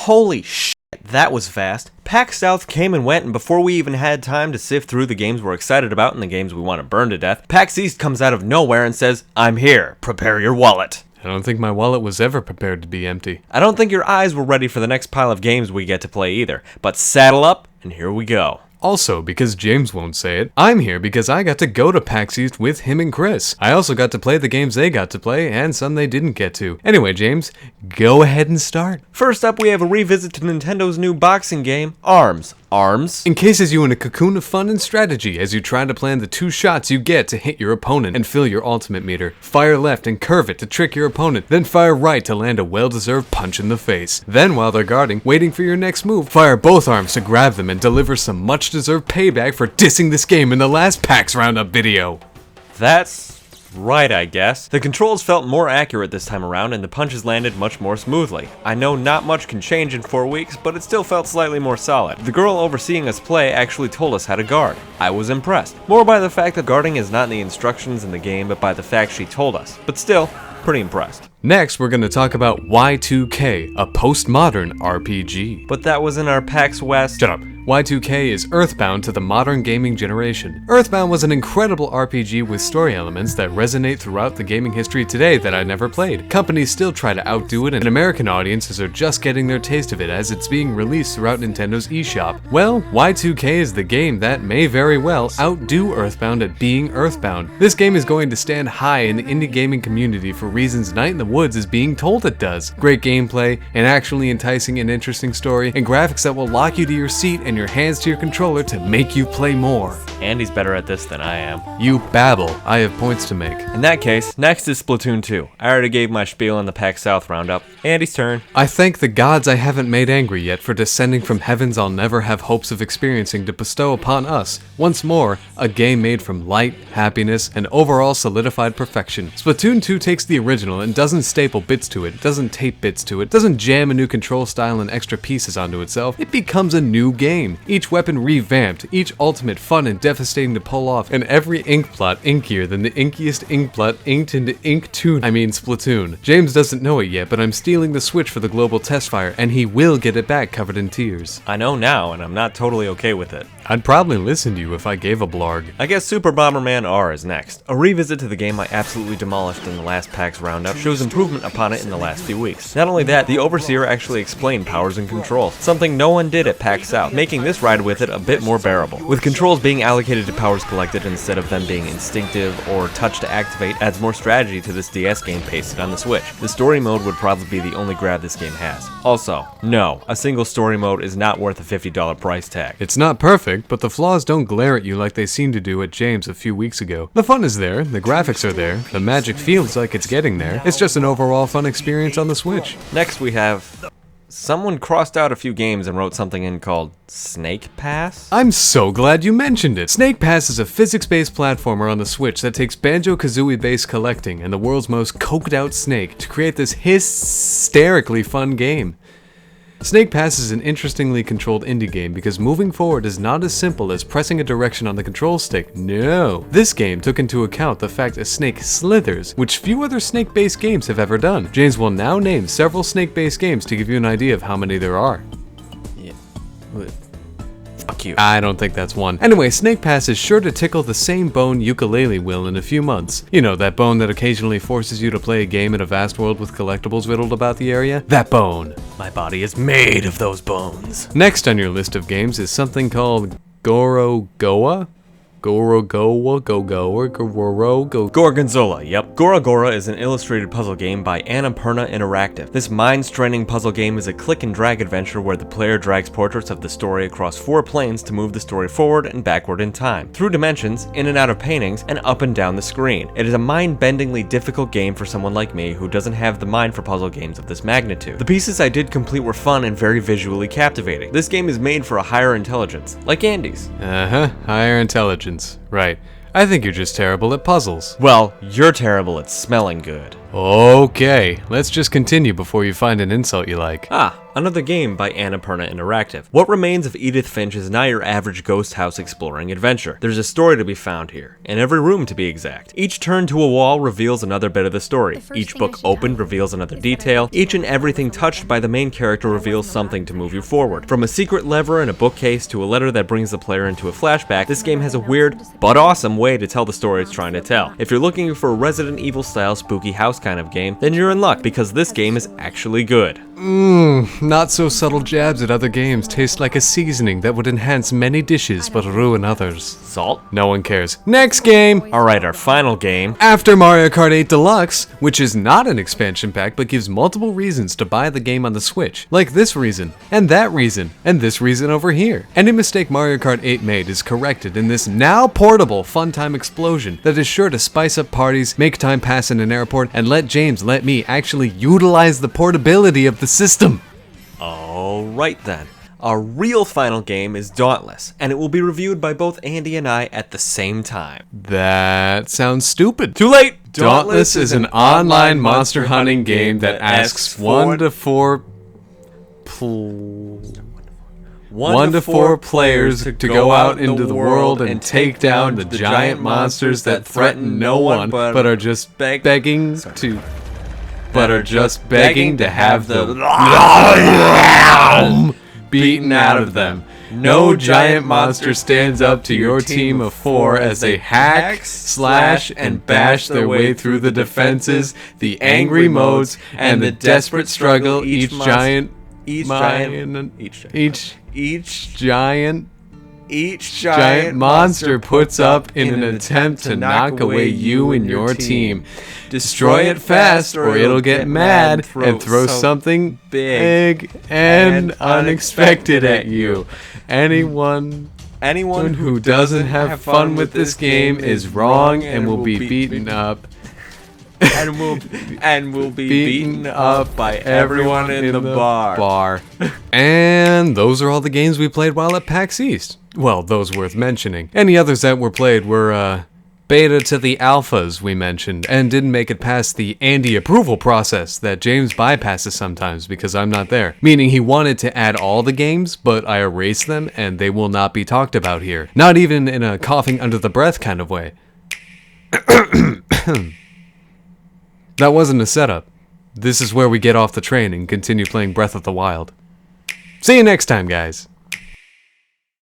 Holy shit, that was fast. PAX South came and went, and before we even had time to sift through the games we're excited about and the games we want to burn to death, PAX East comes out of nowhere and says, "I'm here, prepare your wallet." I don't think my wallet was ever prepared to be empty. I don't think your eyes were ready for the next pile of games we get to play either, but saddle up, and here we go. Also, because James won't say it, I'm here because I got to go to PAX East with him and Chris. I also got to play the games they got to play, and some they didn't get to. Anyway, James, go ahead and start. First up, we have a revisit to Nintendo's new boxing game, ARMS. ARMS encases you in a cocoon of fun and strategy as you try to plan the 2 shots you get to hit your opponent and fill your ultimate meter. Fire left and curve it to trick your opponent, then fire right to land a well-deserved punch in the face. Then, while they're guarding, waiting for your next move, fire both arms to grab them and deliver some much-deserved payback for dissing this game in the last PAX Roundup video. That's right, I guess. The controls felt more accurate this time around and the punches landed much more smoothly. I know not much can change in 4 weeks, but it still felt slightly more solid. The girl overseeing us play actually told us how to guard. I was impressed. More by the fact that guarding is not in the instructions in the game, but by the fact she told us. But still, pretty impressed. Next, we're going to talk about Y2K, a postmodern RPG. But that was in our PAX West. Shut up. Y2K is Earthbound to the modern gaming generation. Earthbound was an incredible RPG with story elements that resonate throughout the gaming history today that I never played. Companies still try to outdo it, and American audiences are just getting their taste of it as it's being released throughout Nintendo's eShop. Well, Y2K is the game that may very well outdo Earthbound at being Earthbound. This game is going to stand high in the indie gaming community for reasons Night in the Woods is being told it does. Great gameplay, an actually enticing and interesting story, and graphics that will lock you to your seat and your hands to your controller to make you play more. Andy's better at this than I am. You babble. I have points to make. In that case, next is Splatoon 2. I already gave my spiel on the PAX South Roundup. Andy's turn. I thank the gods I haven't made angry yet for descending from heavens I'll never have hopes of experiencing to bestow upon us, once more, a game made from light, happiness, and overall solidified perfection. Splatoon 2 takes the original and doesn't staple bits to it, doesn't tape bits to it, doesn't jam a new control style and extra pieces onto itself. It becomes a new game. Each weapon revamped, each ultimate fun and devastating to pull off, and every ink blot inkier than the inkiest ink blot inked into Splatoon. James doesn't know it yet, but I'm stealing the Switch for the global test fire, and he will get it back covered in tears. I know now, and I'm not totally okay with it. I'd probably listen to you if I gave a blarg. I guess Super Bomberman R is next. A revisit to the game I absolutely demolished in the last PAX Roundup shows improvement upon it in the last few weeks. Not only that, the Overseer actually explained powers and controls, something no one did at PAX South, making this ride with it a bit more bearable. With controls being allocated to powers collected instead of them being instinctive or touch to activate adds more strategy to this DS game pasted on the Switch. The story mode would probably be the only grab this game has. Also, no, a single story mode is not worth a $50 price tag. It's not perfect, but the flaws don't glare at you like they seemed to do at James a few weeks ago. The fun is there, the graphics are there, the magic feels like it's getting there. It's just an overall fun experience on the Switch. Next we have... someone crossed out a few games and wrote something in called Snake Pass? I'm so glad you mentioned it! Snake Pass is a physics-based platformer on the Switch that takes Banjo-Kazooie-based collecting and the world's most coked-out snake to create this hysterically fun game. Snake Pass is an interestingly controlled indie game because moving forward is not as simple as pressing a direction on the control stick. No! This game took into account the fact a snake slithers, which few other snake-based games have ever done. James will now name several snake-based games to give you an idea of how many there are. Yeah. Fuck you. I don't think that's one. Anyway, Snake Pass is sure to tickle the same bone Yooka-Laylee will in a few months. You know, that bone that occasionally forces you to play a game in a vast world with collectibles riddled about the area? That bone. My body is made of those bones. Next on your list of games is something called Gora Gora? Gorgonzola, yep. Gora Gora is an illustrated puzzle game by Annapurna Interactive. This mind-straining puzzle game is a click-and-drag adventure where the player drags portraits of the story across 4 planes to move the story forward and backward in time, through dimensions, in and out of paintings, and up and down the screen. It is a mind-bendingly difficult game for someone like me who doesn't have the mind for puzzle games of this magnitude. The pieces I did complete were fun and very visually captivating. This game is made for a higher intelligence, like Andy's. Higher intelligence. Right. I think you're just terrible at puzzles. Well, you're terrible at smelling good. Okay, let's just continue before you find an insult you like. Ah, another game by Annapurna Interactive. What Remains of Edith Finch is not your average ghost house exploring adventure. There's a story to be found here, in every room to be exact. Each turn to a wall reveals another bit of the story. Each book opened reveals another detail. Each and everything touched by the main character reveals something to move you forward. From a secret lever in a bookcase to a letter that brings the player into a flashback, this game has a weird, but awesome way to tell the story it's trying to tell. If you're looking for a Resident Evil style spooky house kind of game, then you're in luck, because this game is actually good. Not so subtle jabs at other games taste like a seasoning that would enhance many dishes but ruin others. Salt? No one cares. Next game! Alright, our final game. After Mario Kart 8 Deluxe, which is not an expansion pack but gives multiple reasons to buy the game on the Switch. Like this reason, and that reason, and this reason over here. Any mistake Mario Kart 8 made is corrected in this now portable fun time explosion that is sure to spice up parties, make time pass in an airport, and let me actually utilize the portability of the system. Alright then. Our real final game is Dauntless, and it will be reviewed by both Andy and I at the same time. That sounds stupid. Too late! Dauntless is an online monster hunting game that asks 1 to 4 players to go out into the world and take down the giant monsters that threaten no one but are just begging to have the beaten out of them. No giant monster stands up to your team of 4 as they hack, slash, and bash their way through the defenses, the angry modes, and the desperate struggle each giant monster puts up in an attempt to knock away you and your team. Destroy it fast or it'll get mad and throw something big and unexpected at you. Anyone who doesn't have fun with this game is wrong and will be beaten up. And will be beaten up by everyone in the bar. And those are all the games we played while at PAX East. Well, those worth mentioning. Any others that were played were beta to the alphas we mentioned, and didn't make it past the Andy approval process that James bypasses sometimes because I'm not there. Meaning he wanted to add all the games, but I erased them and they will not be talked about here. Not even in a coughing under the breath kind of way. That wasn't a setup. This is where we get off the train and continue playing Breath of the Wild. See you next time, guys.